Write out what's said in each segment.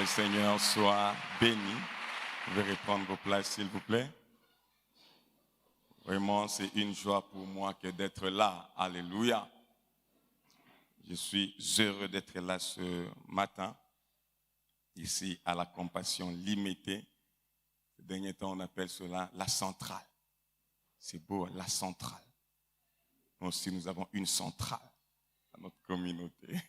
le Seigneur soit béni. Vous pouvez reprendre vos places, s'il vous plaît. Vraiment, c'est une joie pour moi que d'être là. Alléluia. Je suis heureux d'être là ce matin, ici à la Compassion Limitée. Ces derniers temps, on appelle cela la centrale. C'est beau, la centrale. Nous aussi, nous avons une centrale dans notre communauté.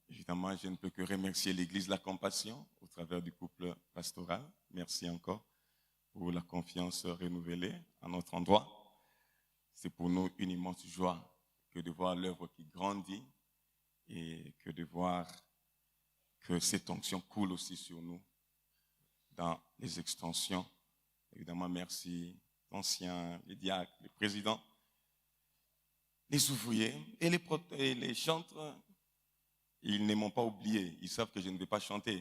Évidemment, je ne peux que remercier l'Église de la Compassion au travers du couple pastoral. Merci encore pour la confiance renouvelée à notre endroit. C'est pour nous une immense joie que de voir l'œuvre qui grandit et que de voir que cette onction coule aussi sur nous dans les extensions. Évidemment, merci aux anciens, les diacres, les présidents, les ouvriers et les chantres. Ils ne m'ont pas oublié. Ils savent que je ne vais pas chanter.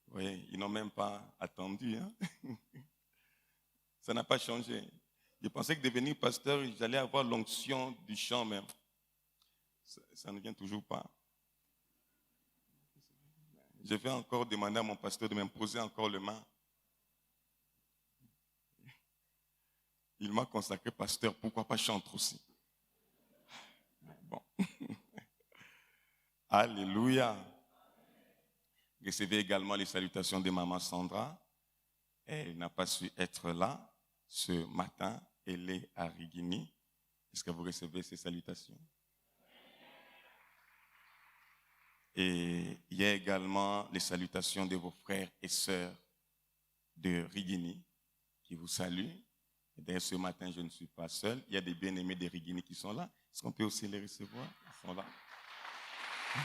Vous voyez, ils n'ont même pas attendu. Hein? Ça n'a pas changé. Je pensais que devenir pasteur, j'allais avoir l'onction du chant, mais ça ne vient toujours pas. Je vais encore demander à mon pasteur de m'imposer encore le main. Il m'a consacré pasteur, pourquoi pas chanter aussi? Bon. Alléluia. Recevez également les salutations de maman Sandra. Elle n'a pas su être là ce matin. Elle est à Rigini. Est-ce que vous recevez ces salutations? Et il y a également les salutations de vos frères et sœurs de Rigini qui vous saluent. Et d'ailleurs, ce matin, je ne suis pas seul. Il y a des bien-aimés de Rigini qui sont là. Est-ce qu'on peut aussi les recevoir? Ils sont là. Ils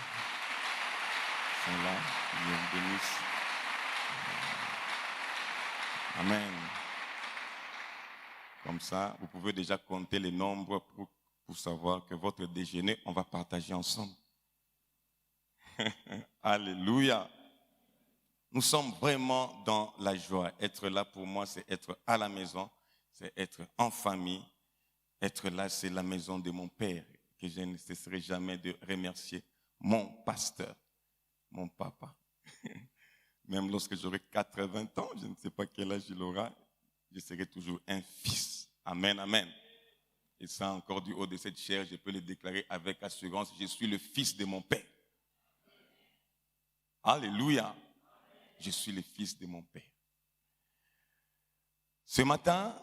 sont là. Ils nous bénissent. Amen. Comme ça, vous pouvez déjà compter les nombres pour savoir que votre déjeuner, on va partager ensemble. Alléluia. Nous sommes vraiment dans la joie. Être là pour moi, c'est être à la maison, c'est être en famille. Être là, c'est la maison de mon Père, que je ne cesserai jamais de remercier mon pasteur, mon papa. Même lorsque j'aurai 80 ans, je ne sais pas quel âge il aura, je serai toujours un fils. Amen, amen. Et ça, encore du haut de cette chair, je peux le déclarer avec assurance, je suis le fils de mon Père. Alléluia. Je suis le fils de mon Père. Ce matin,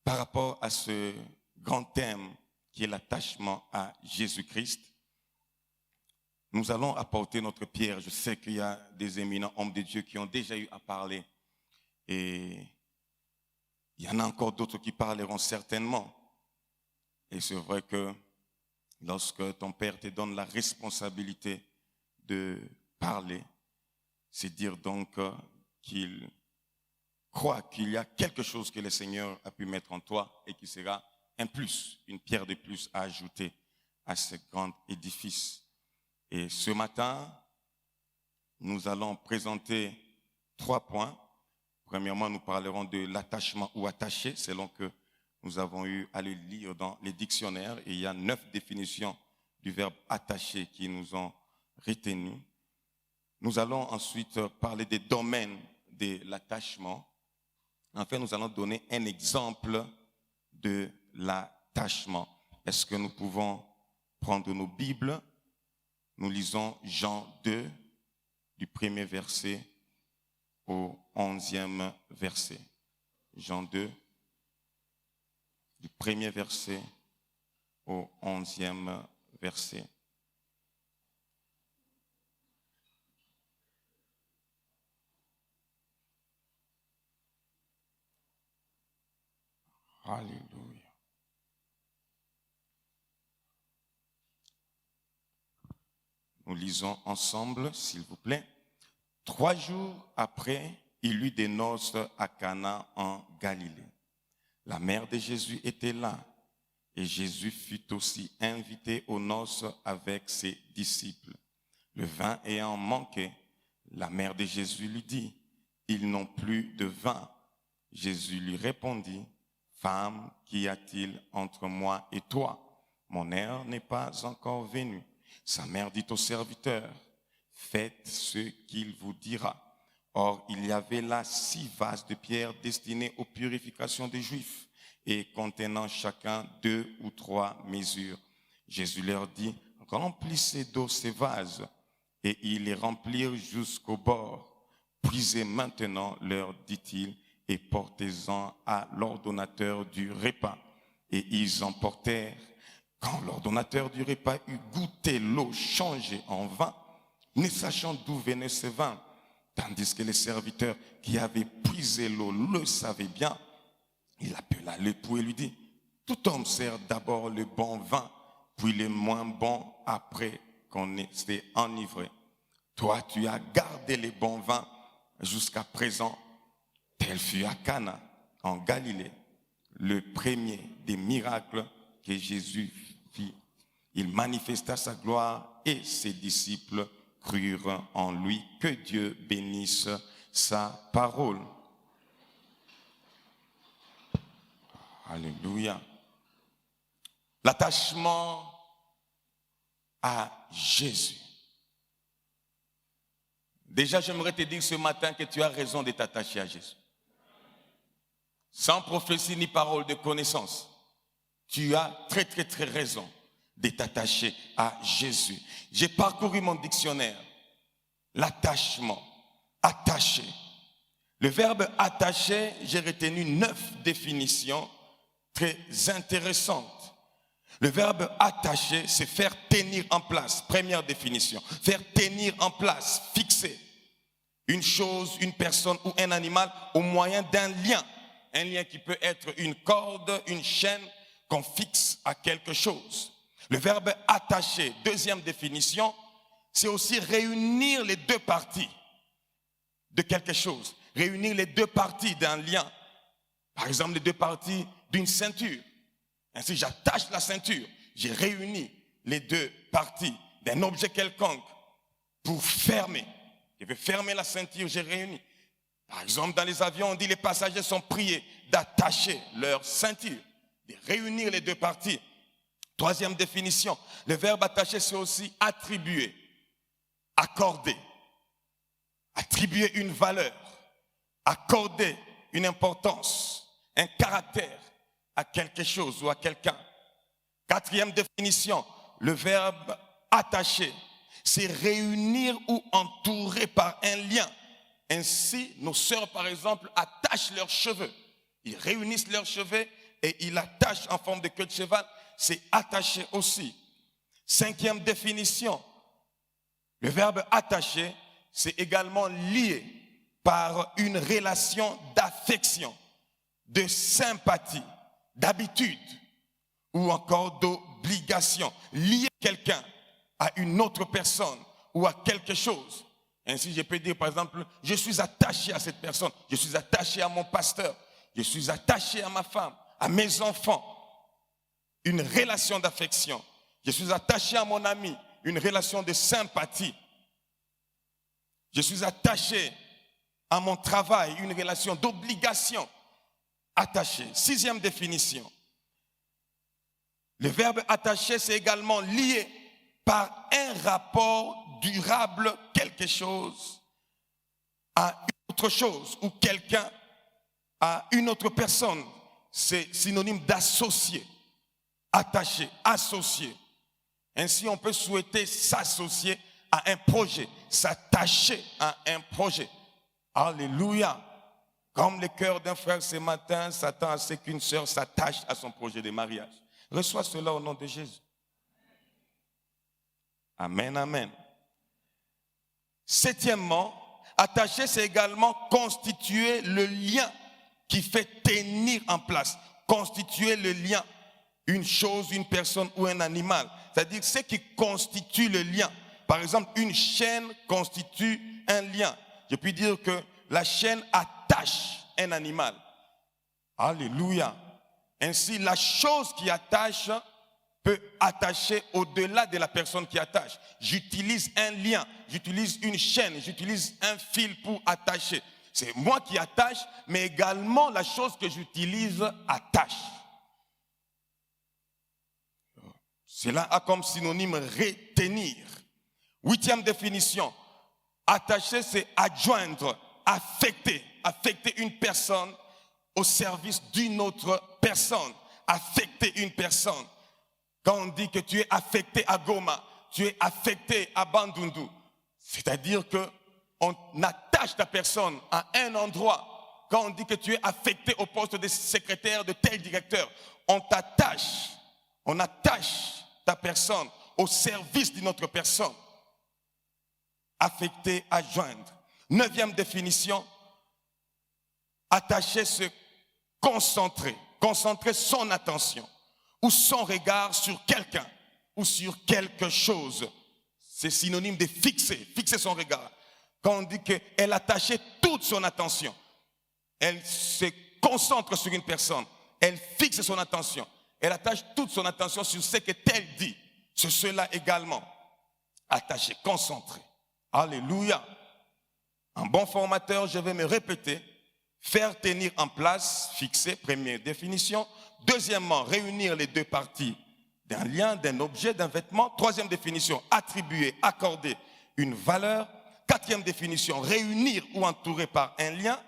par rapport à ce grand thème qui est l'attachement à Jésus-Christ, nous allons apporter notre pierre. Je sais qu'il y a des éminents hommes de Dieu qui ont déjà eu à parler. Et il y en a encore d'autres qui parleront certainement. Et c'est vrai que lorsque ton père te donne la responsabilité de parler, c'est dire donc qu'il croit qu'il y a quelque chose que le Seigneur a pu mettre en toi et qui sera un plus, une pierre de plus à ajouter à ce grand édifice. Et ce matin, nous allons présenter 3 points. Premièrement, nous parlerons de l'attachement ou attaché, selon que nous avons eu à le lire dans les dictionnaires. Et il y a 9 définitions du verbe attacher qui nous ont retenues. Nous allons ensuite parler des domaines de l'attachement. Enfin, nous allons donner un exemple de l'attachement. Est-ce que nous pouvons prendre nos Bibles? Nous lisons Jean 2, du 1er verset au 11e verset. Jean 2, du 1er verset au 11e verset. Alléluia. Nous lisons ensemble, s'il vous plaît. 3 jours après, il eut des noces à Cana en Galilée. La mère de Jésus était là et Jésus fut aussi invité aux noces avec ses disciples. Le vin ayant manqué, la mère de Jésus lui dit, « Ils n'ont plus de vin. » Jésus lui répondit, « Femme, qu'y a-t-il entre moi et toi? Mon heure n'est pas encore venue. » Sa mère dit au serviteur, « faites ce qu'il vous dira. Or, il y avait là 6 vases de pierre destinés aux purifications des Juifs et contenant chacun 2 ou 3 mesures. Jésus leur dit, remplissez d'eau ces vases. Et ils les remplirent jusqu'au bord. Puisez maintenant, leur dit-il, et portez-en à l'ordonnateur du repas. Et ils emportèrent. Quand l'ordonnateur du repas eut goûté l'eau changée en vin, ne sachant d'où venait ce vin, tandis que les serviteurs qui avaient puisé l'eau le savaient bien, il appela l'époux et lui dit, tout homme sert d'abord le bon vin, puis le moins bon après qu'on s'est enivré. Toi, tu as gardé les bons vins jusqu'à présent. Tel fut à Cana, en Galilée, le premier des miracles que Jésus fit. Il manifesta sa gloire et ses disciples crurent en lui. Que Dieu bénisse sa parole. Alléluia. L'attachement à Jésus. Déjà, j'aimerais te dire ce matin que tu as raison de t'attacher à Jésus. Sans prophétie ni parole de connaissance, tu as très raison de t'attacher à Jésus. J'ai parcouru mon dictionnaire. L'attachement, attaché. Le verbe attacher, j'ai retenu 9 définitions très intéressantes. Le verbe attacher, c'est faire tenir en place. Première définition. Faire tenir en place, fixer une chose, une personne ou un animal au moyen d'un lien. Un lien qui peut être une corde, une chaîne qu'on fixe à quelque chose. Le verbe attacher, deuxième définition, c'est aussi réunir les 2 parties de quelque chose. Réunir les 2 parties d'un lien. Par exemple, les 2 parties d'une ceinture. Ainsi, j'attache la ceinture. J'ai réuni les 2 parties d'un objet quelconque pour fermer. Je veux fermer la ceinture, j'ai réuni. Par exemple, dans les avions, on dit les passagers sont priés d'attacher leur ceinture, de réunir les 2 parties. Troisième définition, le verbe attacher, c'est aussi attribuer, accorder, attribuer une valeur, accorder une importance, un caractère à quelque chose ou à quelqu'un. Quatrième définition, le verbe attacher, c'est réunir ou entourer par un lien. Ainsi, nos sœurs, par exemple, attachent leurs cheveux. Ils réunissent leurs cheveux et ils attachent en forme de queue de cheval. C'est attacher aussi. Cinquième définition, le verbe attacher, c'est également lié par une relation d'affection, de sympathie, d'habitude ou encore d'obligation. Lier quelqu'un à une autre personne ou à quelque chose. Ainsi, je peux dire par exemple, je suis attaché à cette personne, je suis attaché à mon pasteur, je suis attaché à ma femme, à mes enfants. Une relation d'affection. Je suis attaché à mon ami, une relation de sympathie. Je suis attaché à mon travail, une relation d'obligation. Attaché. Sixième définition. Le verbe attacher, c'est également lié par un rapport durable, quelque chose à une autre chose ou quelqu'un à une autre personne. C'est synonyme d'associer, attaché, associé. Ainsi, on peut souhaiter s'associer à un projet, s'attacher à un projet. Alléluia. Comme le cœur d'un frère ce matin s'attend à ce qu'une sœur s'attache à son projet de mariage. Reçois cela au nom de Jésus. Amen, amen. Septièmement, attacher, c'est également constituer le lien qui fait tenir en place. Constituer le lien, une chose, une personne ou un animal. C'est-à-dire ce qui constitue le lien. Par exemple, une chaîne constitue un lien. Je puis dire que la chaîne attache un animal. Alléluia. Ainsi, la chose qui attache peut attacher au-delà de la personne qui attache. J'utilise un lien, j'utilise une chaîne, j'utilise un fil pour attacher. C'est moi qui attache, mais également la chose que j'utilise attache. Cela a comme synonyme retenir. Huitième définition, Attacher, c'est adjoindre, affecter une personne au service d'une autre personne. Affecter une personne. Quand on dit que tu es affecté à Goma, tu es affecté à Bandundu, c'est-à-dire qu'on attache ta personne à un endroit. Quand on dit que tu es affecté au poste de secrétaire de tel directeur, on attache ta personne au service d'une autre personne. Affecter, adjoindre. 9e définition, attacher, se concentrer. Concentrer son attention ou son regard sur quelqu'un ou sur quelque chose. C'est synonyme de fixer son regard. Quand on dit qu'elle attachait toute son attention, elle se concentre sur une personne, elle fixe son attention, elle attache toute son attention sur ce que tel dit. C'est cela également. Attaché, concentré. Alléluia. Un bon formateur, je vais me répéter. Faire tenir en place, fixer, première définition. Deuxièmement, réunir les deux parties d'un lien, d'un objet, d'un vêtement. Troisième définition, attribuer, accorder une valeur. Quatrième définition, réunir ou entourer par un lien.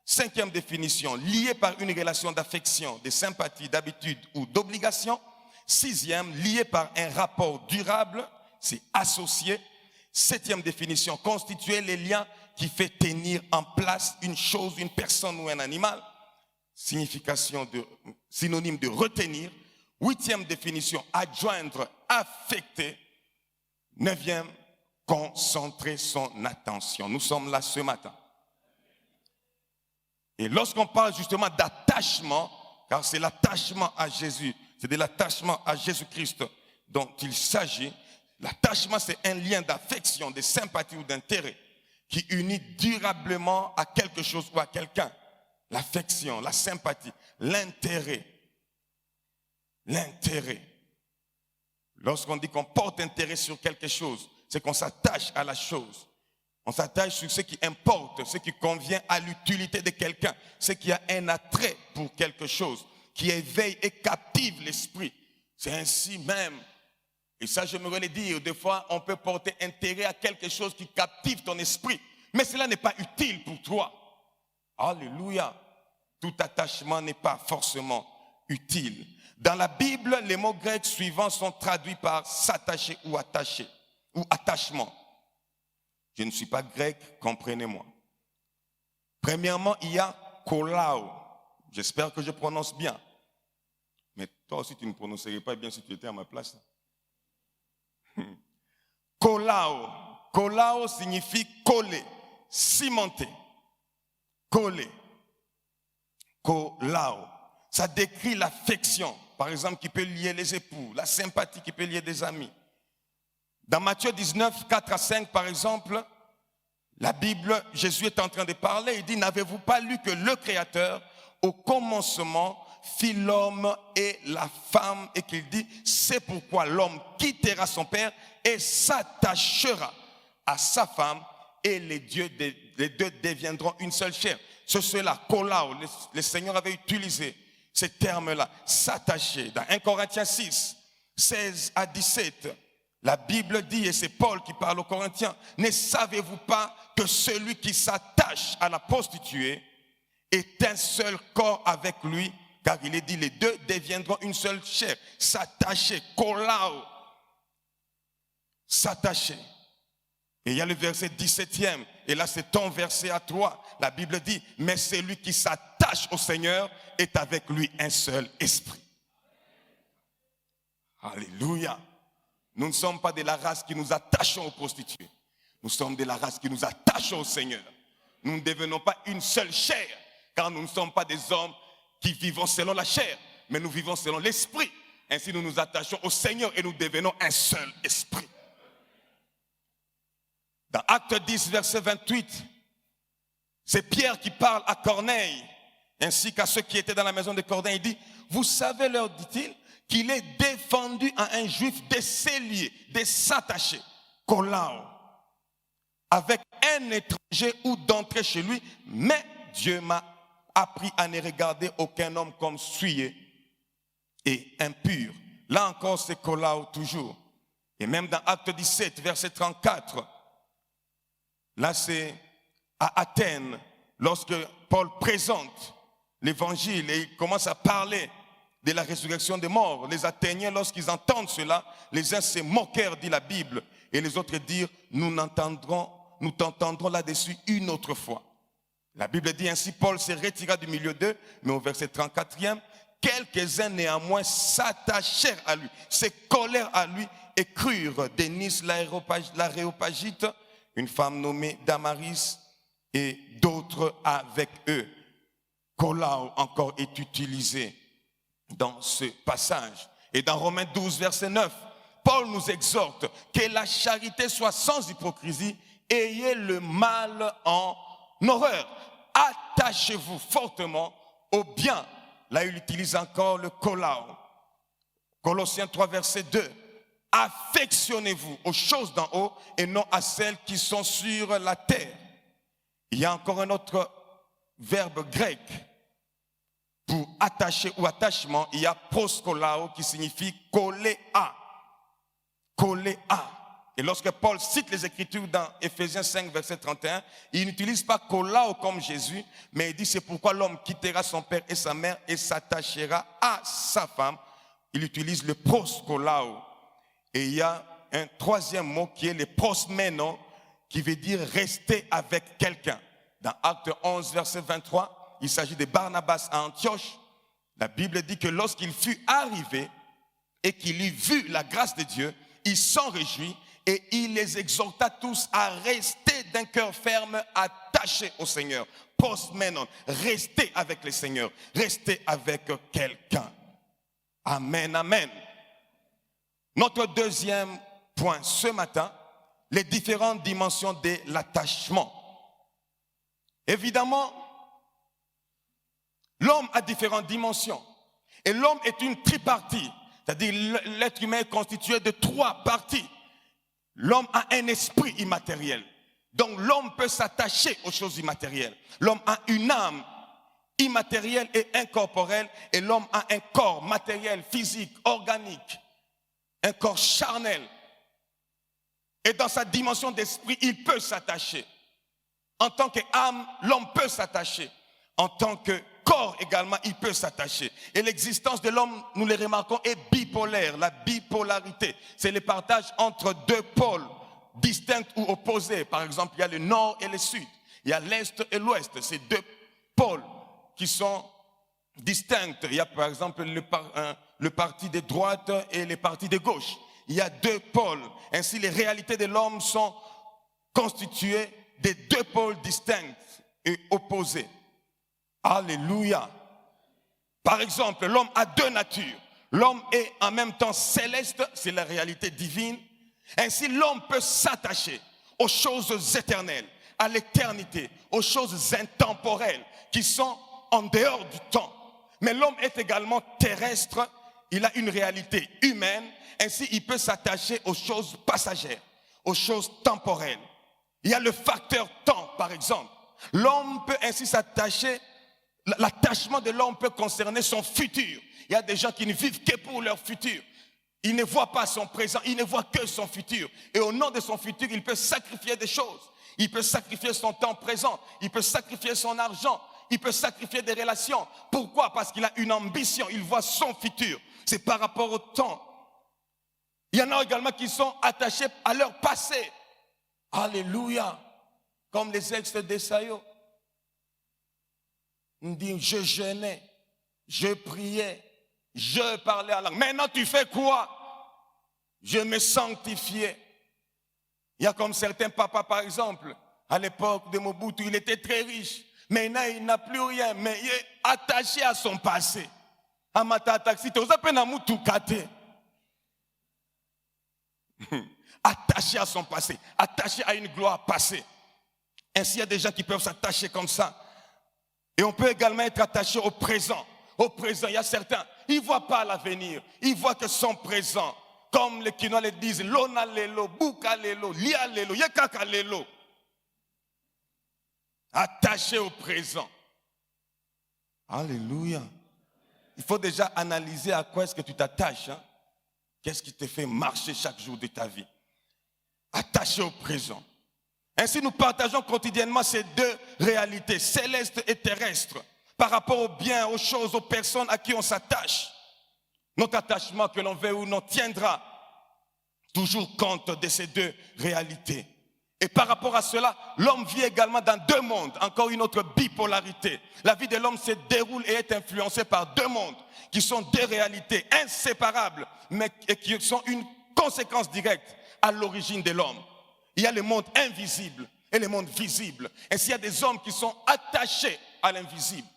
Cinquième définition, lié par une relation d'affection, de sympathie, d'habitude ou d'obligation. Sixième, lié par un rapport durable, c'est associé. Septième définition, constituer les liens qui fait tenir en place une chose, une personne ou un animal. Synonyme de retenir. Huitième définition, adjoindre, affecter. Neuvième, concentrer son attention. Nous sommes là ce matin. Et lorsqu'on parle justement d'attachement, car c'est l'attachement à Jésus, c'est de l'attachement à Jésus-Christ dont il s'agit. L'attachement, c'est un lien d'affection, de sympathie ou d'intérêt qui unit durablement à quelque chose ou à quelqu'un. L'affection, la sympathie, l'intérêt. L'intérêt. Lorsqu'on dit qu'on porte intérêt sur quelque chose, c'est qu'on s'attache à la chose. On s'attache sur ce qui importe, ce qui convient à l'utilité de quelqu'un, ce qui a un attrait pour quelque chose, qui éveille et captive l'esprit. C'est ainsi même. Et ça, je me le dire, des fois, on peut porter intérêt à quelque chose qui captive ton esprit. Mais cela n'est pas utile pour toi. Alléluia. Tout attachement n'est pas forcément utile. Dans la Bible, les mots grecs suivants sont traduits par s'attacher ou attacher, ou attachement. Je ne suis pas grec, comprenez-moi. Premièrement, il y a kolao. J'espère que je prononce bien. Mais toi aussi, tu ne prononcerais pas bien si tu étais à ma place. Kolao. Kolao signifie coller, cimenter. Coller. Kolao. Ça décrit l'affection, par exemple, qui peut lier les époux, la sympathie qui peut lier des amis. Dans Matthieu 19, 4 à 5, par exemple, la Bible, Jésus est en train de parler, il dit, n'avez-vous pas lu que le Créateur, au commencement, fit l'homme et la femme, et qu'il dit, c'est pourquoi l'homme quittera son père et s'attachera à sa femme, et les deux deviendront une seule chair. C'est cela, kolao, le Seigneur avait utilisé ce terme-là, s'attacher. Dans 1 Corinthiens 6, 16 à 17, la Bible dit, et c'est Paul qui parle aux Corinthiens, ne savez-vous pas que celui qui s'attache à la prostituée est un seul corps avec lui, car il est dit, les deux deviendront une seule chair. S'attacher, kolao, s'attacher. Et il y a le verset 17e, et là c'est ton verset à toi. La Bible dit, mais celui qui s'attache au Seigneur est avec lui un seul esprit. Alléluia. Nous ne sommes pas de la race qui nous attachons aux prostituées. Nous sommes de la race qui nous attachons au Seigneur. Nous ne devenons pas une seule chair, car nous ne sommes pas des hommes qui vivons selon la chair, mais nous vivons selon l'esprit. Ainsi nous nous attachons au Seigneur et nous devenons un seul esprit. Dans Acte 10, verset 28, c'est Pierre qui parle à Corneille, ainsi qu'à ceux qui étaient dans la maison de Corneille. Il dit, vous savez, leur dit-il, qu'il est défendu à un juif de s'élier, de s'attacher, kolao, avec un étranger ou d'entrer chez lui, mais Dieu m'a appris à ne regarder aucun homme comme souillé et impur. Là encore, c'est kolao toujours. Et même dans Acte 17, verset 34, Là, c'est à Athènes, lorsque Paul présente l'évangile et il commence à parler de la résurrection des morts. Les Athéniens, lorsqu'ils entendent cela, les uns se moquèrent, dit la Bible, et les autres dirent, nous t'entendrons là-dessus une autre fois. La Bible dit ainsi, Paul se retira du milieu d'eux, mais au verset 34e, quelques-uns néanmoins s'attachèrent à lui, se collèrent à lui et crurent. Dénis l'Aréopagite, une femme nommée Damaris, et d'autres avec eux. Colao encore est utilisé dans ce passage. Et dans Romains 12, verset 9, Paul nous exhorte que la charité soit sans hypocrisie, ayez le mal en horreur. Attachez-vous fortement au bien. Là, il utilise encore le kolao. Colossiens 3, verset 2. Affectionnez-vous aux choses d'en haut et non à celles qui sont sur la terre. Il y a encore un autre verbe grec pour attacher ou attachement. Il y a proskolao qui signifie coller à. Coller à. Et lorsque Paul cite les Écritures dans Éphésiens 5, verset 31, il n'utilise pas kolao comme Jésus, mais il dit c'est pourquoi l'homme quittera son père et sa mère et s'attachera à sa femme. Il utilise le proskolao. Et il y a un troisième mot qui est le prosmeno, qui veut dire rester avec quelqu'un. Dans Acte 11, verset 23, il s'agit de Barnabas à Antioche. La Bible dit que lorsqu'il fut arrivé et qu'il eut vu la grâce de Dieu, il s'en réjouit et il les exhorta tous à rester d'un cœur ferme, attachés au Seigneur. Prosmenon, rester avec le Seigneur, rester avec quelqu'un. Amen, amen. Notre deuxième point ce matin, les différentes dimensions de l'attachement. Évidemment, l'homme a différentes dimensions. Et l'homme est une tripartie, c'est-à-dire l'être humain est constitué de trois parties. L'homme a un esprit immatériel. Donc l'homme peut s'attacher aux choses immatérielles. L'homme a une âme immatérielle et incorporelle. Et l'homme a un corps matériel, physique, organique. Un corps charnel. Et dans sa dimension d'esprit, il peut s'attacher. En tant qu'âme, l'homme peut s'attacher. En tant que corps également, il peut s'attacher. Et l'existence de l'homme, nous le remarquons, est bipolaire. La bipolarité, c'est le partage entre deux pôles distincts ou opposés. Par exemple, il y a le nord et le sud. Il y a l'est et l'ouest. C'est deux pôles qui sont distincts. Il y a par exemple le parti de droite et le parti de gauche. Il y a deux pôles. Ainsi, les réalités de l'homme sont constituées de deux pôles distincts et opposés. Alléluia. Par exemple, l'homme a deux natures. L'homme est en même temps céleste, c'est la réalité divine. Ainsi, l'homme peut s'attacher aux choses éternelles, à l'éternité, aux choses intemporelles qui sont en dehors du temps. Mais l'homme est également terrestre, il a une réalité humaine. Ainsi, il peut s'attacher aux choses passagères, aux choses temporelles. Il y a le facteur temps, par exemple. L'homme peut ainsi s'attacher. L'attachement de l'homme peut concerner son futur. Il y a des gens qui ne vivent que pour leur futur. Ils ne voient pas son présent, ils ne voient que son futur. Et au nom de son futur, il peut sacrifier des choses. Il peut sacrifier son temps présent, il peut sacrifier son argent, il peut sacrifier des relations. Pourquoi? Parce qu'il a une ambition, il voit son futur. C'est par rapport au temps. Il y en a également qui sont attachés à leur passé. Alléluia. Comme les ex d'Esaïe. On dit, je jeûnais, je priais, je parlais en langue. Maintenant, tu fais quoi? Je me sanctifiais. Il y a comme certains papas, par exemple, à l'époque de Mobutu, il était très riche. Maintenant, il n'a plus rien, mais il est attaché à son passé. Attaché à son passé, attaché à une gloire passée. Ainsi, il y a des gens qui peuvent s'attacher comme ça. Et on peut également être attaché au présent. Au présent, il y a certains, ils ne voient pas l'avenir. Ils voient que son présent. Comme les Kinois le disent, Lona lelo, Buka lelo, Lia lelo, Yekaka lelo. Attaché au présent. Alléluia. Il faut déjà analyser à quoi est-ce que tu t'attaches. Hein? Qu'est-ce qui te fait marcher chaque jour de ta vie? Attaché au présent. Ainsi, nous partageons quotidiennement ces deux réalités, célestes et terrestres, par rapport aux biens, aux choses, aux personnes à qui on s'attache. Notre attachement, que l'on veut ou non, tiendra toujours compte de ces deux réalités. Et par rapport à cela, l'homme vit également dans deux mondes, encore une autre bipolarité. La vie de l'homme se déroule et est influencée par deux mondes, qui sont deux réalités inséparables, mais qui sont une conséquence directe à l'origine de l'homme. Il y a le monde invisible et le monde visible. Ainsi, il y a des hommes qui sont attachés à l'invisible.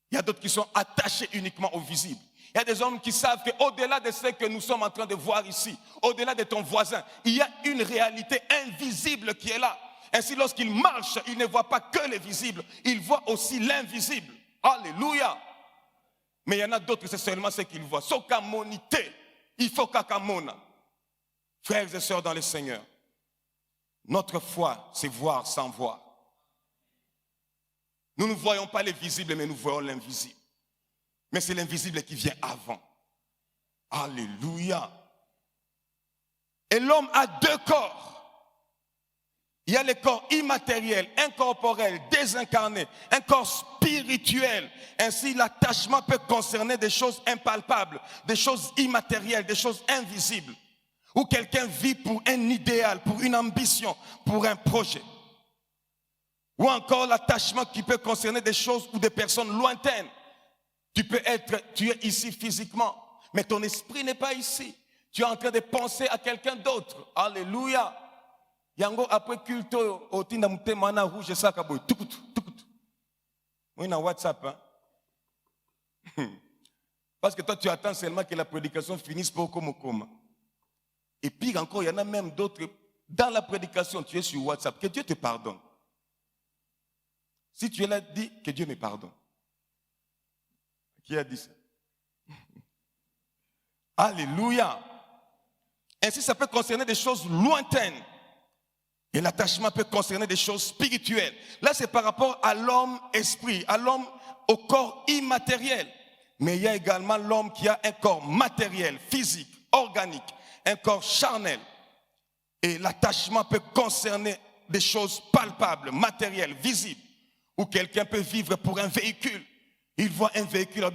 Il y a d'autres qui sont attachés uniquement au visible. Il y a des hommes qui savent qu'au-delà de ce que nous sommes en train de voir ici, au-delà de ton voisin, il y a une réalité invisible qui est là. Ainsi, lorsqu'il marche, il ne voit pas que le visible, il voit aussi l'invisible. Alléluia. Mais il y en a d'autres, c'est seulement ce qu'ils voient. Sokamonité, il faut kakamona. Frères et sœurs dans le Seigneur, notre foi, c'est voir sans voir. Nous ne voyons pas le visible, mais nous voyons l'invisible. Mais c'est l'invisible qui vient avant. Alléluia. Et l'homme a deux corps. Il y a le corps immatériel, incorporel, désincarné, un corps spirituel. Ainsi, l'attachement peut concerner des choses impalpables, des choses immatérielles, des choses invisibles. Où quelqu'un vit pour un idéal, pour une ambition, pour un projet. Ou encore l'attachement qui peut concerner des choses ou des personnes lointaines. Tu es ici physiquement, mais ton esprit n'est pas ici. Tu es en train de penser à quelqu'un d'autre. Alléluia. Yango après culte au tinda mutemana rouge ça kaboy tukut. Moi na WhatsApp hein. Parce que toi tu attends seulement que la prédication finisse pour comme. Et puis encore, il y en a même d'autres dans la prédication, tu es sur WhatsApp, que Dieu te pardonne. Si tu es là, dis que Dieu me pardonne. Qui a dit ça? Alléluia. Ainsi, ça peut concerner des choses lointaines. Et l'attachement peut concerner des choses spirituelles. Là, c'est par rapport à l'homme esprit, à l'homme au corps immatériel. Mais il y a également l'homme qui a un corps matériel, physique, organique, un corps charnel. Et l'attachement peut concerner des choses palpables, matérielles, visibles. Où quelqu'un peut vivre pour un véhicule. Il voit un véhicule,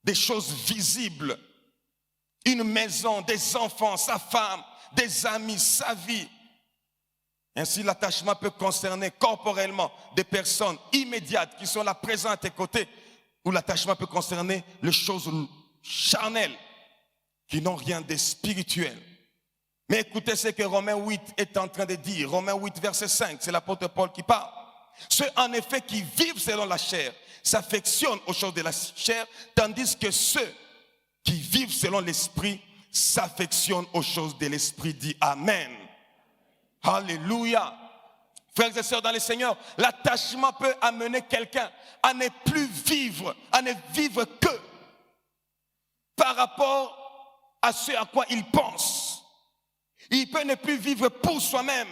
des choses visibles, une maison, des enfants, sa femme, des amis, sa vie. Ainsi, l'attachement peut concerner corporellement des personnes immédiates qui sont là présentes à tes côtés, ou l'attachement peut concerner les choses charnelles qui n'ont rien de spirituel. Mais écoutez ce que Romains 8 est en train de dire. Romains 8, verset 5, c'est l'apôtre Paul qui parle. Ceux en effet qui vivent selon la chair s'affectionnent aux choses de la chair, tandis que ceux qui vivent selon l'esprit s'affectionnent aux choses de l'esprit. Dit Amen. Alléluia. Frères et sœurs dans le Seigneur, l'attachement peut amener quelqu'un à ne plus vivre, à ne vivre que par rapport à ce à quoi il pense. Il peut ne plus vivre pour soi-même,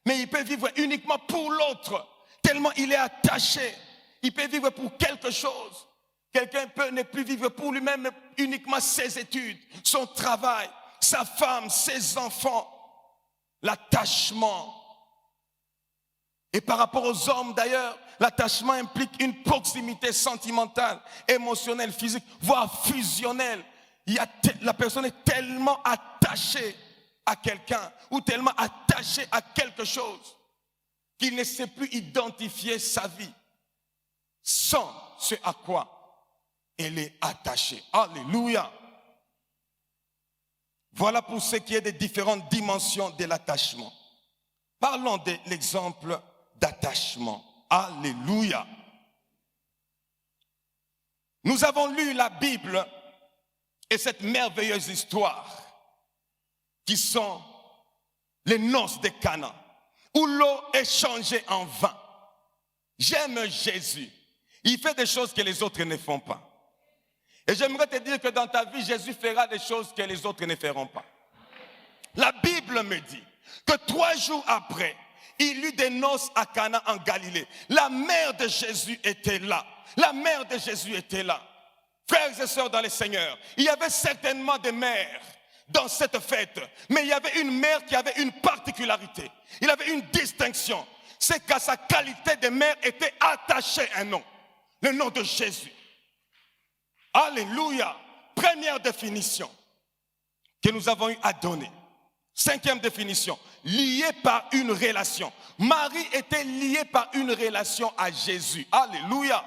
mais il peut vivre uniquement pour l'autre. Tellement il est attaché, il peut vivre pour quelque chose. Quelqu'un peut ne plus vivre pour lui-même, mais uniquement ses études, son travail, sa femme, ses enfants. L'attachement. Et par rapport aux hommes d'ailleurs, l'attachement implique une proximité sentimentale, émotionnelle, physique, voire fusionnelle. La personne est tellement attachée à quelqu'un ou tellement attachée à quelque chose qu'il ne sait plus identifier sa vie sans ce à quoi elle est attachée. Alléluia. Voilà pour ce qui est des différentes dimensions de l'attachement. Parlons de l'exemple d'attachement. Alléluia. Nous avons lu la Bible et cette merveilleuse histoire qui sont les noces de Cana, où l'eau est changée en vin. J'aime Jésus. Il fait des choses que les autres ne font pas. Et j'aimerais te dire que dans ta vie, Jésus fera des choses que les autres ne feront pas. La Bible me dit que 3 jours après, il y eut des noces à Cana en Galilée. La mère de Jésus était là. La mère de Jésus était là. Frères et sœurs dans le Seigneur, il y avait certainement des mères dans cette fête. Mais il y avait une mère qui avait une particularité. Il avait une distinction. C'est qu'à sa qualité de mère était attaché un nom. Le nom de Jésus. Alléluia. Première définition que nous avons eu à donner. Cinquième définition, lié par une relation. Marie était liée par une relation à Jésus. Alléluia.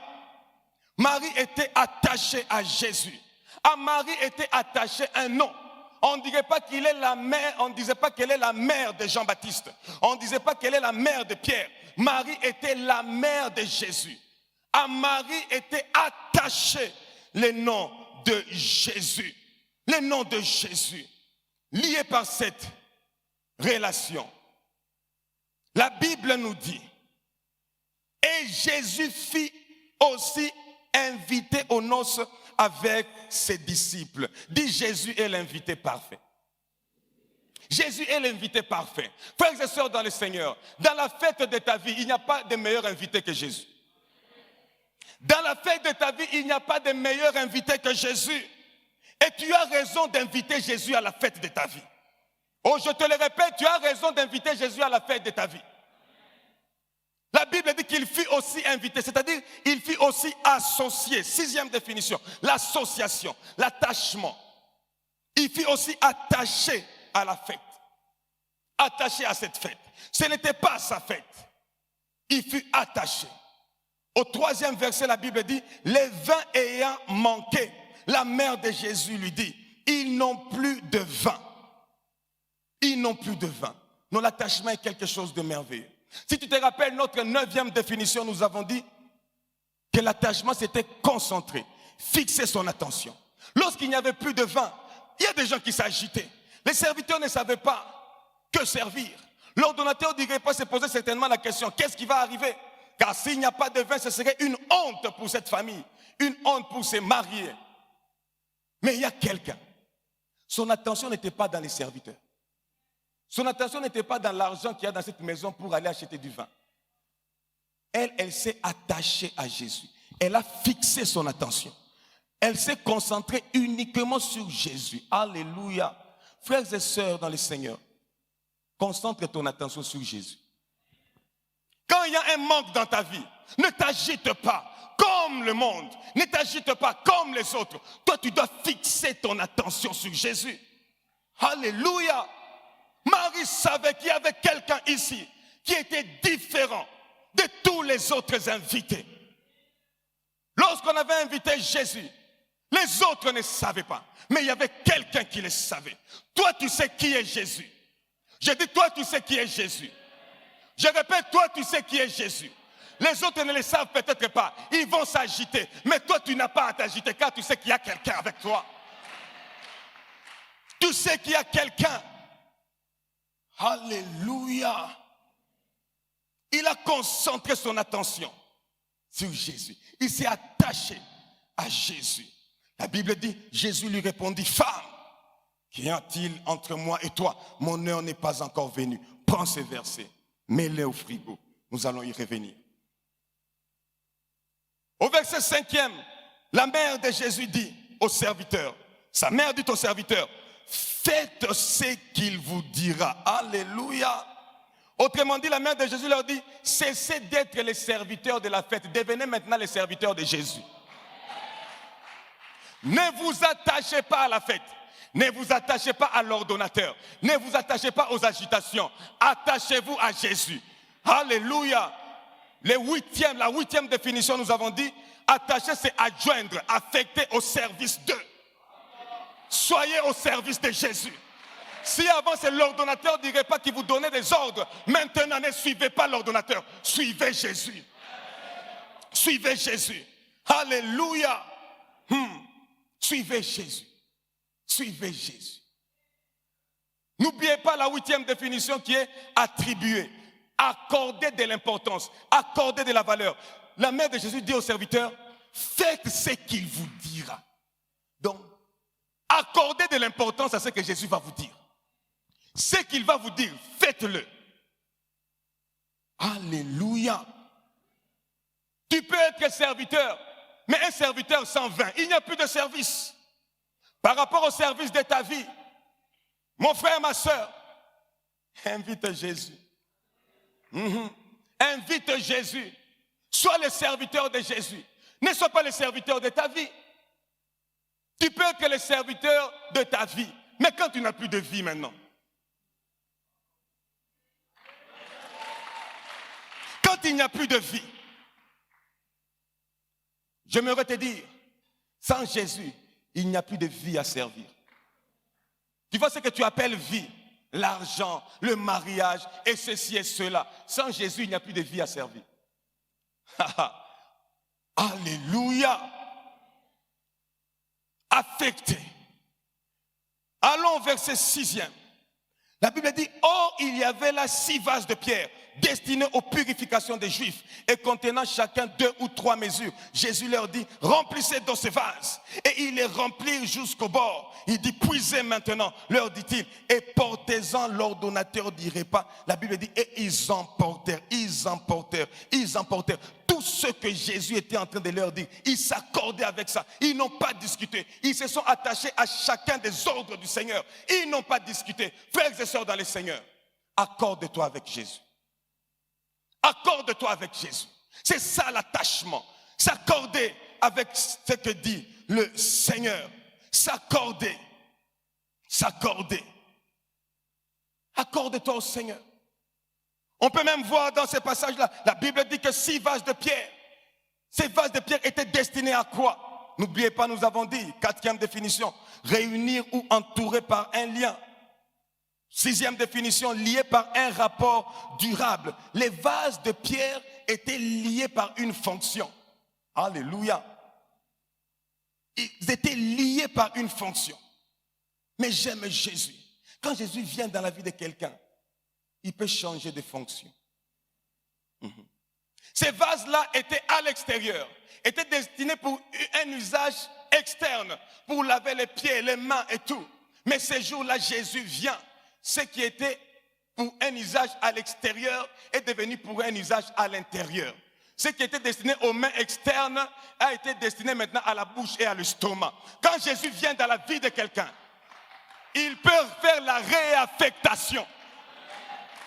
Marie était attachée à Jésus. À Marie était attaché un nom. On ne dirait pas qu'il est la mère, on ne disait pas qu'elle est la mère de Jean-Baptiste. On ne disait pas qu'elle est la mère de Pierre. Marie était la mère de Jésus. À Marie était attaché le nom de Jésus. Le nom de Jésus. Lié par cette relation. La Bible nous dit, et Jésus fut aussi invité aux noces avec ses disciples. Dit Jésus est l'invité parfait. Jésus est l'invité parfait. Frères et sœurs dans le Seigneur, dans la fête de ta vie, il n'y a pas de meilleur invité que Jésus. Dans la fête de ta vie, il n'y a pas de meilleur invité que Jésus. Et tu as raison d'inviter Jésus à la fête de ta vie. Oh, je te le répète, tu as raison d'inviter Jésus à la fête de ta vie. La Bible dit qu'il fut aussi invité, c'est-à-dire il fut aussi associé. Sixième définition, l'association, l'attachement. Il fut aussi attaché à la fête, attaché à cette fête. Ce n'était pas sa fête, il fut attaché. Au troisième verset, la Bible dit, les vins ayant manqué, la mère de Jésus lui dit, ils n'ont plus de vin. Ils n'ont plus de vin. Non, l'attachement est quelque chose de merveilleux. Si tu te rappelles, notre neuvième définition, nous avons dit que l'attachement c'était concentré, fixer son attention. Lorsqu'il n'y avait plus de vin, il y a des gens qui s'agitaient. Les serviteurs ne savaient pas que servir. L'ordonnateur dirait pas se poser certainement la question, qu'est-ce qui va arriver? Car s'il n'y a pas de vin, ce serait une honte pour cette famille, une honte pour ces mariés. Mais il y a quelqu'un. Son attention n'était pas dans les serviteurs. Son attention n'était pas dans l'argent qu'il y a dans cette maison pour aller acheter du vin. Elle s'est attachée à Jésus. Elle a fixé son attention. Elle s'est concentrée uniquement sur Jésus. Alléluia. Frères et sœurs dans le Seigneur, concentre ton attention sur Jésus. Quand il y a un manque dans ta vie, ne t'agite pas comme le monde. Ne t'agite pas comme les autres. Toi, tu dois fixer ton attention sur Jésus. Alléluia. Marie savait qu'il y avait quelqu'un ici qui était différent de tous les autres invités. Lorsqu'on avait invité Jésus, les autres ne savaient pas. Mais il y avait quelqu'un qui le savait. Toi, tu sais qui est Jésus. Je dis, toi, tu sais qui est Jésus. Je répète, toi, tu sais qui est Jésus. Les autres ne le savent peut-être pas. Ils vont s'agiter. Mais toi, tu n'as pas à t'agiter car tu sais qu'il y a quelqu'un avec toi. Tu sais qu'il y a quelqu'un. Alléluia. Il a concentré son attention sur Jésus. Il s'est attaché à Jésus. La Bible dit, Jésus lui répondit, femme, qu'y a-t-il entre moi et toi? Mon heure n'est pas encore venue. Prends ces versets, mets-les au frigo. Nous allons y revenir. Au verset 5e, la mère de Jésus dit au serviteur, sa mère dit au serviteur, faites ce qu'il vous dira. Alléluia. Autrement dit, la mère de Jésus leur dit, cessez d'être les serviteurs de la fête. Devenez maintenant les serviteurs de Jésus. Ne vous attachez pas à la fête. Ne vous attachez pas à l'ordonnateur. Ne vous attachez pas aux agitations. Attachez-vous à Jésus. Alléluia. La huitième définition, nous avons dit, attacher, c'est adjoindre, affecter au service d'eux. Soyez au service de Jésus. Si avant c'est l'ordonnateur ne dirait pas qu'il vous donnait des ordres, maintenant ne suivez pas l'ordonnateur, suivez Jésus. Suivez Jésus. Alléluia. Suivez Jésus. Suivez Jésus. N'oubliez pas la huitième définition qui est attribuer, accorder de l'importance, accorder de la valeur. La mère de Jésus dit au serviteur, faites ce qu'il vous dira. Donc, accordez de l'importance à ce que Jésus va vous dire. Ce qu'il va vous dire, faites-le. Alléluia. Tu peux être serviteur, mais un serviteur sans vin, il n'y a plus de service. Par rapport au service de ta vie, Mon frère, ma soeur, invite Jésus. Invite Jésus. Sois le serviteur de Jésus. Ne sois pas le serviteur de ta vie. Tu peux être le serviteur de ta vie. Mais quand tu n'as plus de vie maintenant, quand il n'y a plus de vie, j'aimerais te dire, sans Jésus, il n'y a plus de vie à servir. Tu vois ce que tu appelles vie, l'argent, le mariage et ceci et cela. Sans Jésus, il n'y a plus de vie à servir. Alléluia. Affecté. Allons au verset 6e. La Bible dit, or il y avait là 6 vases de pierre destinés aux purifications des Juifs et contenant chacun 2 ou 3 mesures. Jésus leur dit, remplissez dans ces vases. Et ils les remplirent jusqu'au bord. Il dit, puisez maintenant, leur dit-il, et portez-en l'ordonnateur du repas. La Bible dit, et ils emportèrent. Tout ce que Jésus était en train de leur dire, ils s'accordaient avec ça. Ils n'ont pas discuté. Ils se sont attachés à chacun des ordres du Seigneur. Ils n'ont pas discuté. Frères et sœurs dans le Seigneur, accorde-toi avec Jésus. Accorde-toi avec Jésus. C'est ça l'attachement. S'accorder avec ce que dit le Seigneur. S'accorder. Accorde-toi au Seigneur. On peut même voir dans ces passages-là, la Bible dit que 6 vases de pierre. Ces vases de pierre étaient destinés à quoi? N'oubliez pas, nous avons dit, 4e définition, réunir ou entourer par un lien. 6e définition, liés par un rapport durable. Les vases de pierre étaient liés par une fonction. Alléluia. Ils étaient liés par une fonction. Mais j'aime Jésus. Quand Jésus vient dans la vie de quelqu'un, il peut changer de fonction. Ces vases-là étaient à l'extérieur, étaient destinés pour un usage externe, pour laver les pieds, les mains et tout. Mais ces jours-là, Jésus vient. Ce qui était pour un usage à l'extérieur est devenu pour un usage à l'intérieur. Ce qui était destiné aux mains externes a été destiné maintenant à la bouche et à l'estomac. Quand Jésus vient dans la vie de quelqu'un, il peut faire la réaffectation.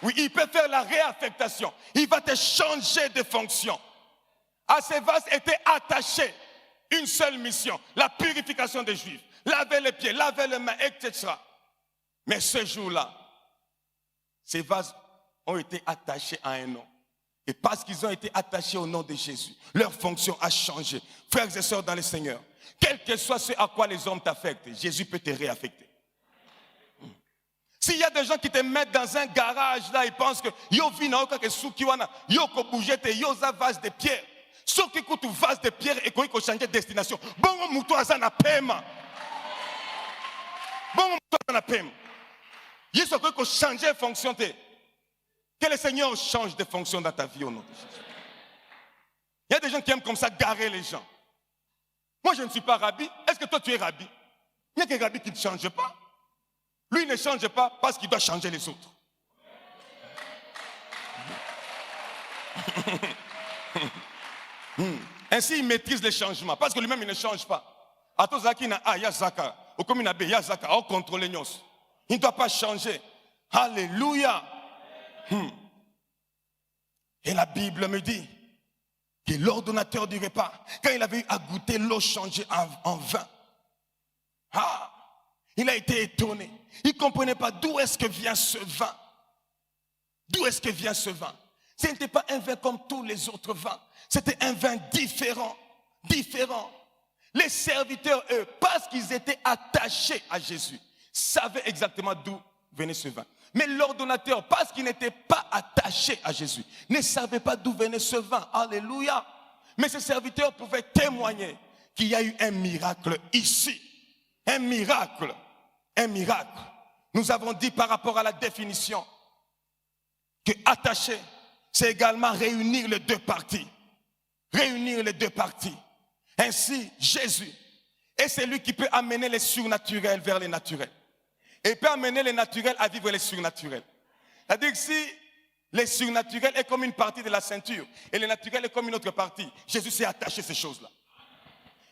Oui, il peut faire la réaffectation. Il va te changer de fonction. À ces vases était attachée une seule mission, la purification des Juifs. Laver les pieds, laver les mains, etc. Mais ce jour-là, ces vases ont été attachés à un nom. Et parce qu'ils ont été attachés au nom de Jésus, leur fonction a changé. Frères et sœurs dans le Seigneur, quel que soit ce à quoi les hommes t'affectent, Jésus peut te réaffecter. S'il y a des gens qui te mettent dans un garage, là, ils pensent que yo vina oka ke sukiwana, yo ko bougete, yo za vase de pierre. Ceux qui écoutent vase de pierre et qui ont changé de destination. Bon, moutou azana paiement. Bon, moutou azana paiement. Il faut que changer de fonction. Que le Seigneur change de fonction dans ta vie au nom de Jésus. Il y a des gens qui aiment comme ça garer les gens. Moi, je ne suis pas rabbi. Est-ce que toi, tu es rabbi? Il n'y a que rabbi qui ne change pas. Lui, il ne change pas parce qu'il doit changer les autres. Ainsi, il maîtrise les changements parce que lui-même, il ne change pas. Atozaki na A, yazaka. Okomi na B, yazaka. Au contrôle nyos. Il ne doit pas changer. Alléluia. Et la Bible me dit que l'ordonnateur du repas, quand il avait eu à goûter l'eau changée en vin, il a été étonné. Il ne comprenait pas d'où est-ce que vient ce vin. D'où est-ce que vient ce vin? Ce n'était pas un vin comme tous les autres vins. C'était un vin différent. Différent. Les serviteurs, eux, parce qu'ils étaient attachés à Jésus, savaient exactement d'où venait ce vin. Mais l'ordonnateur, parce qu'il n'était pas attaché à Jésus, ne savait pas d'où venait ce vin. Alléluia. Mais ces serviteurs pouvaient témoigner qu'il y a eu un miracle ici. Un miracle. Un miracle. Nous avons dit par rapport à la définition que attacher, c'est également réunir les deux parties. Réunir les deux parties. Ainsi, Jésus est celui qui peut amener les surnaturels vers les naturels. Et il peut amener les naturels à vivre les surnaturels. C'est-à-dire que si les surnaturels est comme une partie de la ceinture et les naturels est comme une autre partie, Jésus s'est attaché à ces choses-là.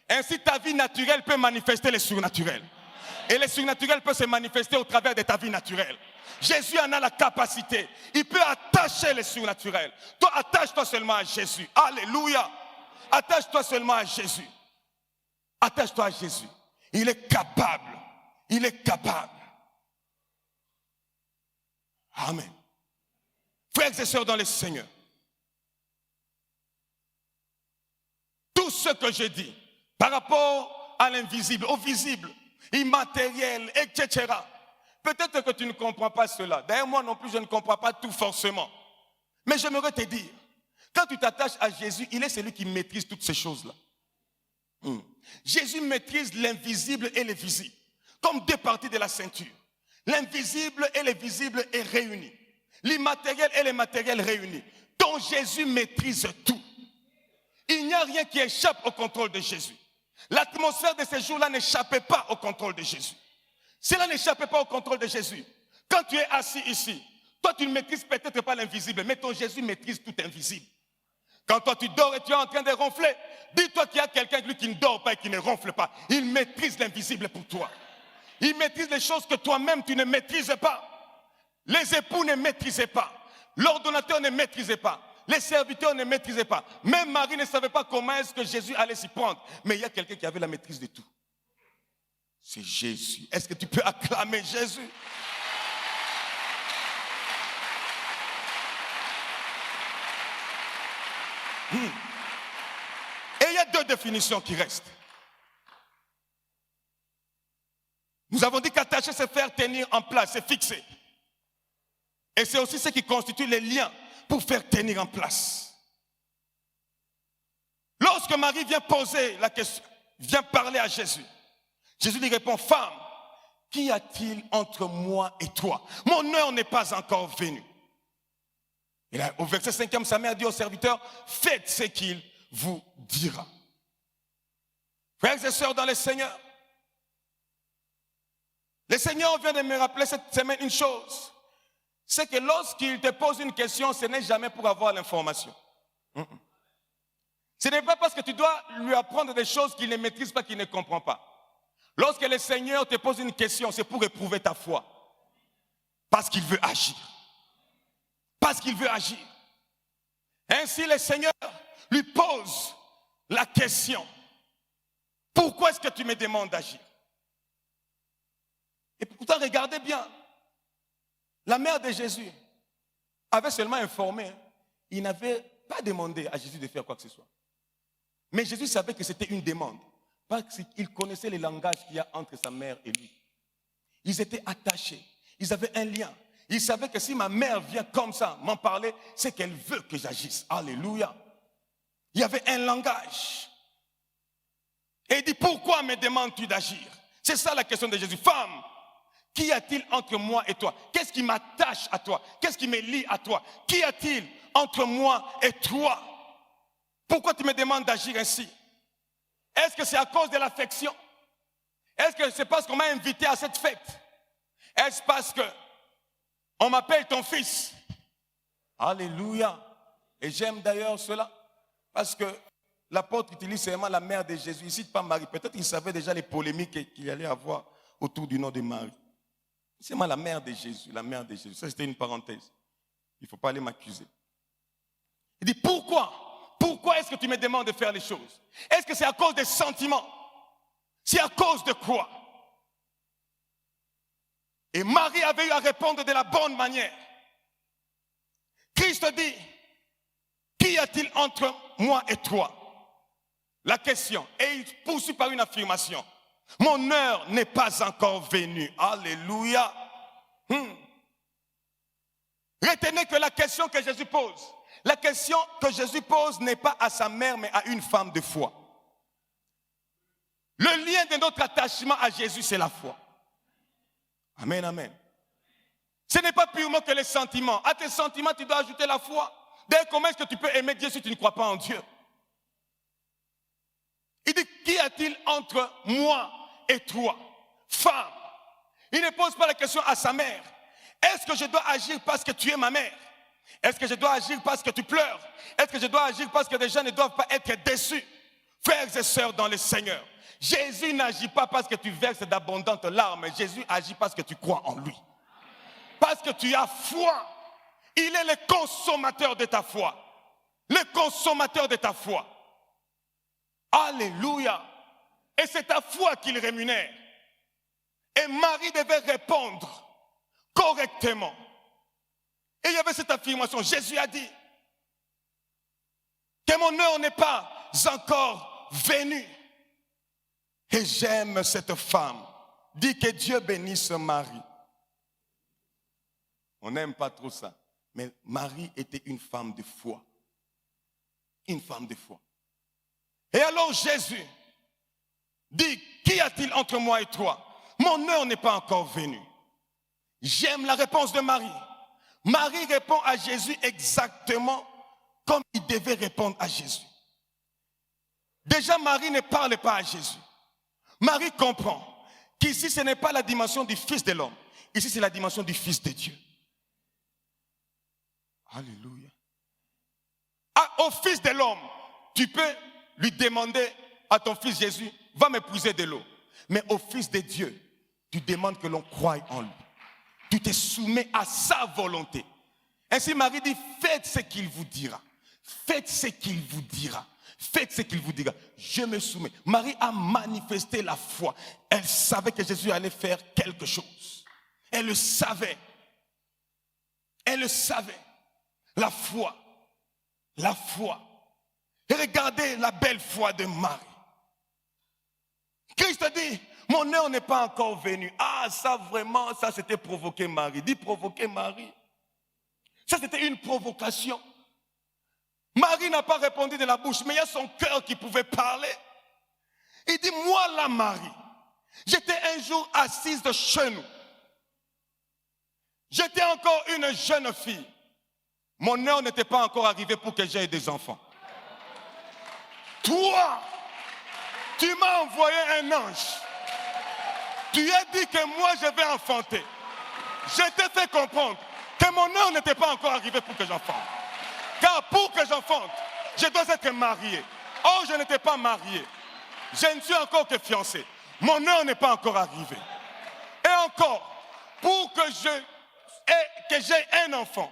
Ainsi, ta vie naturelle peut manifester les surnaturels. Et le surnaturel peut se manifester au travers de ta vie naturelle. Jésus en a la capacité. Il peut attacher le surnaturel. Toi, attache-toi seulement à Jésus. Alléluia. Attache-toi seulement à Jésus. Attache-toi à Jésus. Il est capable. Il est capable. Amen. Frères et sœurs dans le Seigneur, tout ce que je dis par rapport à l'invisible, au visible, immatériel, etc. Peut-être que tu ne comprends pas cela. D'ailleurs, moi non plus, je ne comprends pas tout forcément. Mais j'aimerais te dire, quand tu t'attaches à Jésus, il est celui qui maîtrise toutes ces choses-là. Jésus maîtrise l'invisible et le visible, comme deux parties de la ceinture. L'invisible et le visible est réuni. L'immatériel et le matériel réunis. Donc Jésus maîtrise tout. Il n'y a rien qui échappe au contrôle de Jésus. L'atmosphère de ces jours-là n'échappait pas au contrôle de Jésus. Cela n'échappait pas au contrôle de Jésus. Quand tu es assis ici, toi tu ne maîtrises peut-être pas l'invisible, mais ton Jésus maîtrise tout invisible. Quand toi tu dors et tu es en train de ronfler, dis-toi qu'il y a quelqu'un qui ne dort pas et qui ne ronfle pas. Il maîtrise l'invisible pour toi. Il maîtrise les choses que toi-même tu ne maîtrises pas. Les époux ne maîtrisaient pas. L'ordonnateur ne maîtrisait pas. Les serviteurs ne maîtrisaient pas. Même Marie ne savait pas comment est-ce que Jésus allait s'y prendre. Mais il y a quelqu'un qui avait la maîtrise de tout. C'est Jésus. Est-ce que tu peux acclamer Jésus? Et il y a deux définitions qui restent. Nous avons dit qu'attacher, c'est faire tenir en place, c'est fixer. Et c'est aussi ce qui constitue les liens pour faire tenir en place. Lorsque Marie vient poser la question, vient parler à Jésus, Jésus lui répond, femme, qu'y a-t-il entre moi et toi? Mon heure n'est pas encore venue. Et là, au verset 5e, sa mère dit au serviteur, faites ce qu'il vous dira. Frères et sœurs dans le Seigneur, le Seigneur vient de me rappeler cette semaine une chose. C'est que lorsqu'il te pose une question, ce n'est jamais pour avoir l'information. Ce n'est pas parce que tu dois lui apprendre des choses qu'il ne maîtrise pas, qu'il ne comprend pas. Lorsque le Seigneur te pose une question, c'est pour éprouver ta foi. Parce qu'il veut agir. Parce qu'il veut agir. Ainsi, le Seigneur lui pose la question. Pourquoi est-ce que tu me demandes d'agir? Et pourtant, regardez bien. La mère de Jésus avait seulement informé. Il n'avait pas demandé à Jésus de faire quoi que ce soit. Mais Jésus savait que c'était une demande. Parce qu'il connaissait le langage qu'il y a entre sa mère et lui. Ils étaient attachés. Ils avaient un lien. Il savait que si ma mère vient comme ça m'en parler, c'est qu'elle veut que j'agisse. Alléluia. Il y avait un langage. Et il dit, pourquoi me demandes-tu d'agir? C'est ça la question de Jésus. Femme, qu'y a-t-il entre moi et toi? Qu'est-ce qui m'attache à toi? Qu'est-ce qui me lie à toi? Qu'y a-t-il entre moi et toi? Pourquoi tu me demandes d'agir ainsi? Est-ce que c'est à cause de l'affection? Est-ce que c'est parce qu'on m'a invité à cette fête? Est-ce parce que on m'appelle ton fils? Alléluia. Et j'aime d'ailleurs cela parce que l'apôtre utilise seulement la mère de Jésus. Il ne cite pas Marie. Peut-être qu'il savait déjà les polémiques qu'il allait avoir autour du nom de Marie. C'est moi la mère de Jésus, la mère de Jésus. Ça, c'était une parenthèse. Il ne faut pas aller m'accuser. Il dit, pourquoi est-ce que tu me demandes de faire les choses? Est-ce que c'est à cause des sentiments? C'est à cause de quoi? Et Marie avait eu à répondre de la bonne manière. Christ dit, qu'y a-t-il entre moi et toi? La question. Et il poursuit par une affirmation. Mon heure n'est pas encore venue. Alléluia. Retenez que la question que Jésus pose, la question que Jésus pose n'est pas à sa mère, mais à une femme de foi. Le lien de notre attachement à Jésus, c'est la foi. Amen, amen. Ce n'est pas purement que les sentiments. À tes sentiments, tu dois ajouter la foi. D'ailleurs, comment est-ce que tu peux aimer Dieu si tu ne crois pas en Dieu? Il dit, qu'y a-t-il entre moi et toi, femme? Il ne pose pas la question à sa mère. Est-ce que je dois agir parce que tu es ma mère? Est-ce que je dois agir parce que tu pleures? Est-ce que je dois agir parce que les gens ne doivent pas être déçus? Frères et sœurs dans le Seigneur, Jésus n'agit pas parce que tu verses d'abondantes larmes. Jésus agit parce que tu crois en lui. Parce que tu as foi. Il est le consommateur de ta foi. Le consommateur de ta foi. Alléluia. Et c'est ta foi qu'il rémunère. Et Marie devait répondre correctement. Et il y avait cette affirmation. Jésus a dit que mon heure n'est pas encore venue. Et j'aime cette femme. Dis que Dieu bénisse Marie. On n'aime pas trop ça. Mais Marie était une femme de foi. Une femme de foi. Et alors Jésus dit, qu'y a-t-il entre moi et toi? Mon heure n'est pas encore venue. J'aime la réponse de Marie. Marie répond à Jésus exactement comme il devait répondre à Jésus. Déjà, Marie ne parle pas à Jésus. Marie comprend qu'ici, ce n'est pas la dimension du Fils de l'homme. Ici, c'est la dimension du Fils de Dieu. Alléluia. Au Fils de l'homme, tu peux lui demander à ton Fils Jésus, va m'épouser de l'eau. Mais au Fils de Dieu, tu demandes que l'on croie en lui. Tu te soumets à sa volonté. Ainsi Marie dit, faites ce qu'il vous dira. Faites ce qu'il vous dira. Faites ce qu'il vous dira. Je me soumets. Marie a manifesté la foi. Elle savait que Jésus allait faire quelque chose. Elle le savait. Elle le savait. La foi. La foi. Et regardez la belle foi de Marie. Christ dit, mon heure n'est pas encore venue. Ah, ça vraiment, ça c'était provoquer Marie. Dis provoquer Marie. Ça c'était une provocation. Marie n'a pas répondu de la bouche, mais il y a son cœur qui pouvait parler. Il dit, moi la Marie, j'étais un jour assise de chez nous. J'étais encore une jeune fille. Mon heure n'était pas encore arrivée pour que j'aie des enfants. Toi, tu m'as envoyé un ange. Tu as dit que moi je vais enfanter. Je t'ai fait comprendre que mon heure n'était pas encore arrivée pour que j'enfante. Car pour que j'enfante, je dois être marié. Or, je n'étais pas marié. Je ne suis encore que fiancé. Mon heure n'est pas encore arrivée. Et encore, pour que j'aie un enfant,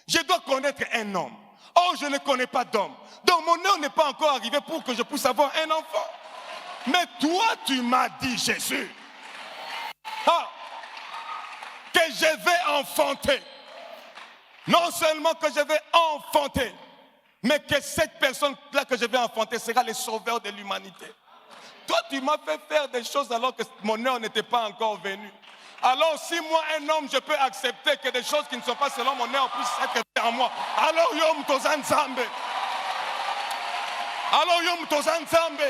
je dois connaître un homme. Or, je ne connais pas d'homme. Donc, mon heure n'est pas encore arrivée pour que je puisse avoir un enfant. Mais toi, tu m'as dit, Jésus, que je vais enfanter. Non seulement que je vais enfanter, mais que cette personne-là que je vais enfanter sera le sauveur de l'humanité. Toi, tu m'as fait faire des choses alors que mon heure n'était pas encore venue. Alors, si moi, un homme, je peux accepter que des choses qui ne sont pas selon mon heure puissent être faites en moi, alors yom tozan zambe. Alors yom tozan zambe.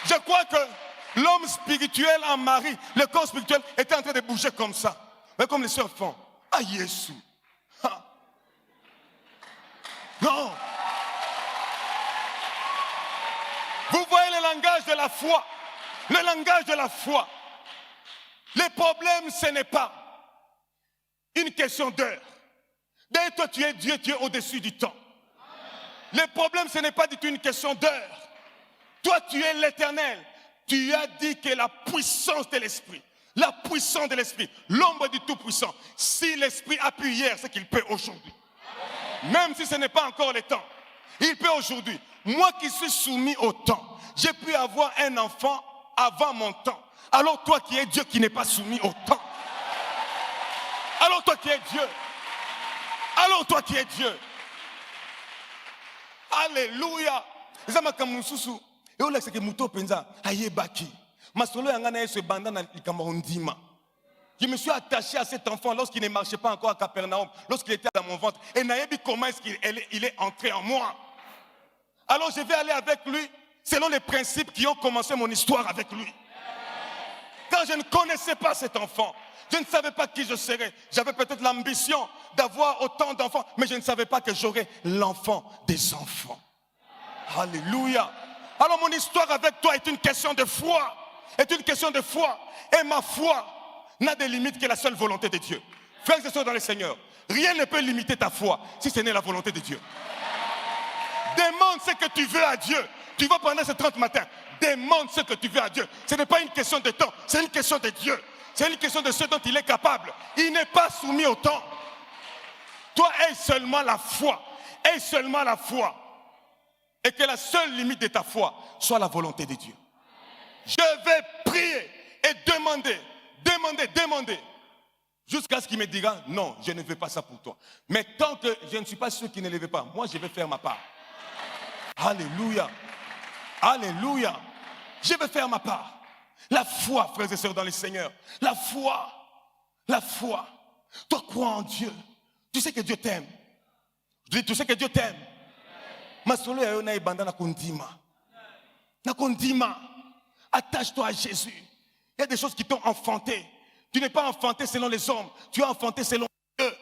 Je crois que l'homme spirituel en Marie, le corps spirituel était en train de bouger comme ça. Mais comme les sœurs font. Ah, Jésus. Non. Vous voyez le langage de la foi. Le langage de la foi. Le problème, ce n'est pas une question d'heure. Dès toi, tu es Dieu, tu es au-dessus du temps. Le problème, ce n'est pas du tout une question d'heure. Toi, tu es l'Éternel. Tu as dit que la puissance de l'Esprit, la puissance de l'Esprit, l'ombre du Tout-Puissant, si l'Esprit a pu hier, c'est qu'il peut aujourd'hui. Même si ce n'est pas encore le temps, il peut aujourd'hui. Moi qui suis soumis au temps, j'ai pu avoir un enfant avant mon temps. Alors toi qui es Dieu qui n'est pas soumis au temps. Alors toi qui es Dieu. Alors toi qui es Dieu. Alléluia. Je me suis attaché à cet enfant lorsqu'il ne marchait pas encore à Capernaum, lorsqu'il était dans mon ventre. Et Naïbi, comment est-ce qu'il est entré en moi? Alors je vais aller avec lui selon les principes qui ont commencé mon histoire avec lui. Quand je ne connaissais pas cet enfant, je ne savais pas qui je serais. J'avais peut-être l'ambition d'avoir autant d'enfants, mais je ne savais pas que j'aurais l'enfant des enfants. Alléluia. Alors mon histoire avec toi est une question de foi. Est une question de foi. Et ma foi n'a de limite que la seule volonté de Dieu. Frères et sœurs dans le Seigneur, rien ne peut limiter ta foi si ce n'est la volonté de Dieu. Demande ce que tu veux à Dieu. Tu vas pendant ces 30 matins. Demande ce que tu veux à Dieu. Ce n'est pas une question de temps, c'est une question de Dieu. C'est une question de ce dont il est capable. Il n'est pas soumis au temps. Toi, aie seulement la foi. Aie seulement la foi. Et que la seule limite de ta foi soit la volonté de Dieu. Je vais prier et demander. Jusqu'à ce qu'il me dira, non, je ne veux pas ça pour toi. Mais tant que je ne suis pas sûr qu'il ne le veut pas, moi je vais faire ma part. Alléluia. Alléluia. Je vais faire ma part. La foi, frères et sœurs dans le Seigneur. La foi. La foi. Toi, crois en Dieu. Tu sais que Dieu t'aime. Je dis, tu sais que Dieu t'aime. Masolo ya yo na ibanda na kondima. Na kondima. Attache-toi à Jésus. Il y a des choses qui t'ont enfanté. Tu n'es pas enfanté selon les hommes. Tu es enfanté selon Dieu.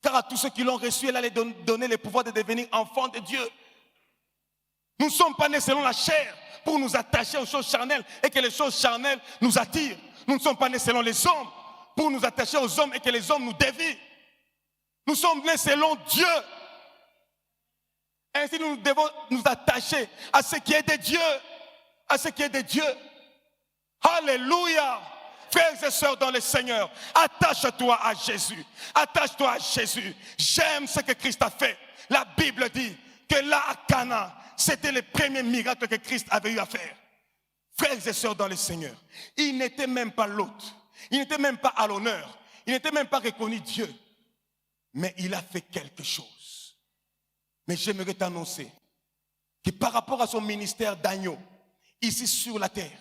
Car à tous ceux qui l'ont reçu, elle allait donner le pouvoir de devenir enfants de Dieu. Nous ne sommes pas nés selon la chair pour nous attacher aux choses charnelles et que les choses charnelles nous attirent. Nous ne sommes pas nés selon les hommes pour nous attacher aux hommes et que les hommes nous dévient. Nous sommes nés selon Dieu. Ainsi nous devons nous attacher à ce qui est de Dieu. À ce qui est de Dieu. Alléluia. Frères et sœurs dans le Seigneur, attache-toi à Jésus. Attache-toi à Jésus. J'aime ce que Christ a fait. La Bible dit que là à Cana, c'était le premier miracle que Christ avait eu à faire. Frères et sœurs dans le Seigneur, il n'était même pas l'hôte. Il n'était même pas à l'honneur. Il n'était même pas reconnu Dieu. Mais il a fait quelque chose. Mais j'aimerais t'annoncer que par rapport à son ministère d'agneau, ici sur la terre,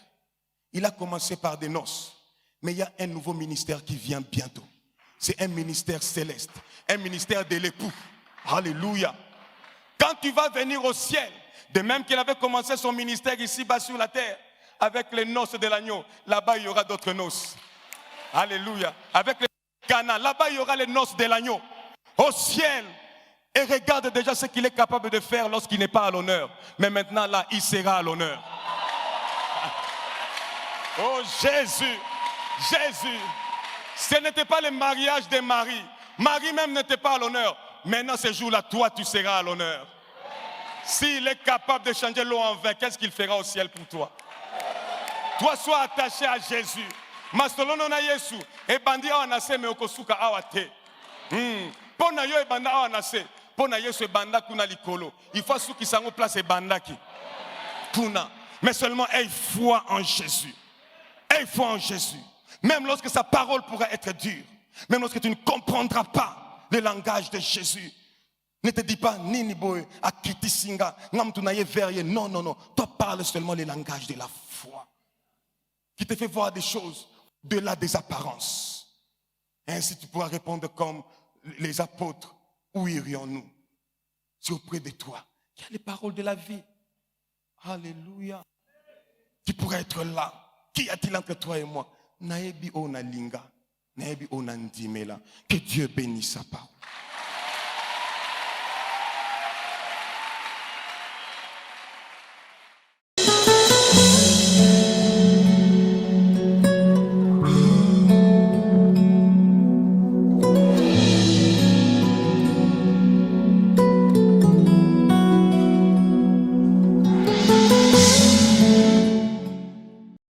il a commencé par des noces. Mais il y a un nouveau ministère qui vient bientôt. C'est un ministère céleste. Un ministère de l'époux. Alléluia. Quand tu vas venir au ciel, de même qu'il avait commencé son ministère ici-bas sur la terre, avec les noces de l'agneau, là-bas il y aura d'autres noces. Alléluia. Avec les Cana, là-bas il y aura les noces de l'agneau. Au ciel. Et regarde déjà ce qu'il est capable de faire lorsqu'il n'est pas à l'honneur. Mais maintenant là, il sera à l'honneur. Oh Jésus. Jésus, ce n'était pas le mariage de Marie. Marie même n'était pas à l'honneur. Maintenant, ce jour-là, toi, tu seras à l'honneur. S'il est capable de changer l'eau en vin, qu'est-ce qu'il fera au ciel pour toi? Toi, sois attaché à Jésus. Masolono na Yesu, e bandi awa nase me okosuka awa te. Pona yo e banda awa nase, pona Yesu e banda kuna likolo. Il faut souki sango place e bandaki. Kuna. Mais seulement aie foi en Jésus. Aie foi en Jésus. Même lorsque sa parole pourra être dure, même lorsque tu ne comprendras pas le langage de Jésus, ne te dis pas Nini boy, akiti singa, ngamtunaye verye. Non, non, non. Toi parle seulement le langage de la foi, qui te fait voir des choses de-delà des apparences. Et ainsi tu pourras répondre comme les apôtres. Où irions-nous? C'est auprès de toi. Il y a les paroles de la vie. Alléluia. Qui pourrait être là. Qu'y a-t-il entre toi et moi? Naebi o na linga, naebi o na ndimela. Que Dieu bénisse sa parole.